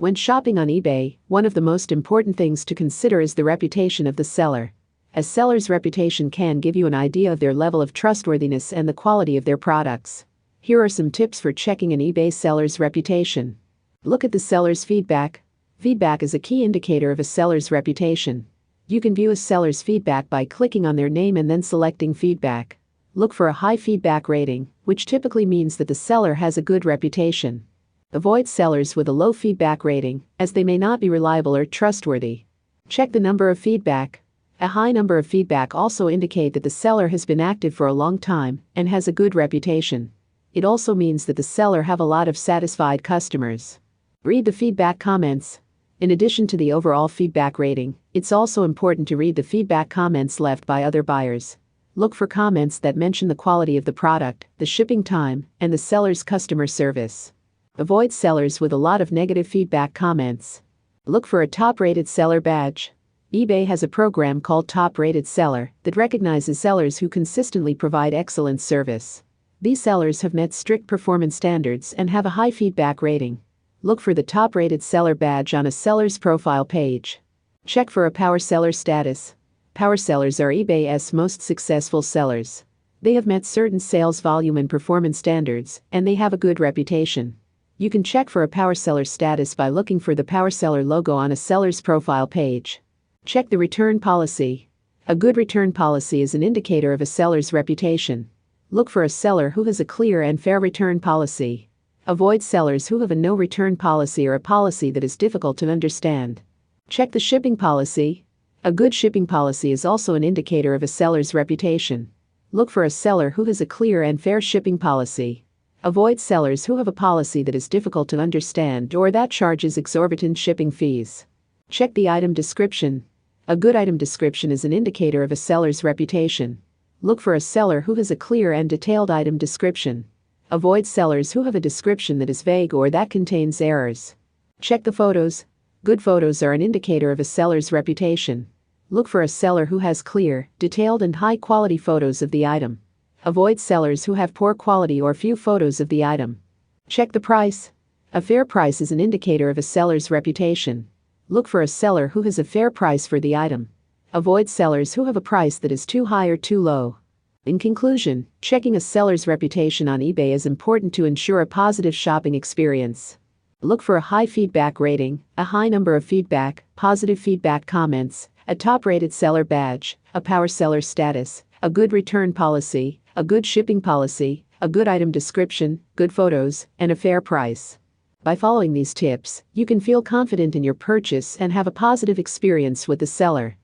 When shopping on eBay, one of the most important things to consider is the reputation of the seller. A seller's reputation can give you an idea of their level of trustworthiness and the quality of their products. Here are some tips for checking an eBay seller's reputation. Look at the seller's feedback. Feedback is a key indicator of a seller's reputation. You can view a seller's feedback by clicking on their name and then selecting feedback. Look for a high feedback rating, which typically means that the seller has a good reputation. Avoid sellers with a low feedback rating, as they may not be reliable or trustworthy. Check the number of feedback. A high number of feedback also indicate that the seller has been active for a long time and has a good reputation. It also means that the seller have a lot of satisfied customers. Read the feedback comments. In addition to the overall feedback rating, it's also important to read the feedback comments left by other buyers. Look for comments that mention the quality of the product, the shipping time, and the seller's customer service. Avoid sellers with a lot of negative feedback comments. Look for a top-rated seller badge. eBay has a program called Top Rated Seller that recognizes sellers who consistently provide excellent service. These sellers have met strict performance standards and have a high feedback rating. Look for the Top Rated Seller badge on a seller's profile page. Check for a power seller status. Power sellers are eBay's most successful sellers. They have met certain sales volume and performance standards, and they have a good reputation. You can check for a power seller status by looking for the power seller logo on a seller's profile page. Check the return policy. A good return policy is an indicator of a seller's reputation. Look for a seller who has a clear and fair return policy. Avoid sellers who have a no return policy or a policy that is difficult to understand. Check the shipping policy. A good shipping policy is also an indicator of a seller's reputation. Look for a seller who has a clear and fair shipping policy. Avoid sellers who have a policy that is difficult to understand or that charges exorbitant shipping fees. Check the item description. A good item description is an indicator of a seller's reputation. Look for a seller who has a clear and detailed item description. Avoid sellers who have a description that is vague or that contains errors. Check the photos. Good photos are an indicator of a seller's reputation. Look for a seller who has clear, detailed, and high-quality photos of the item. Avoid sellers who have poor quality or few photos of the item. Check the price. A fair price is an indicator of a seller's reputation. Look for a seller who has a fair price for the item. Avoid sellers who have a price that is too high or too low. In conclusion, checking a seller's reputation on eBay is important to ensure a positive shopping experience. Look for a high feedback rating, a high number of feedback, positive feedback comments, a top-rated seller badge, a power seller status, a good return policy, a good shipping policy, a good item description, good photos, and a fair price. By following these tips, you can feel confident in your purchase and have a positive experience with the seller.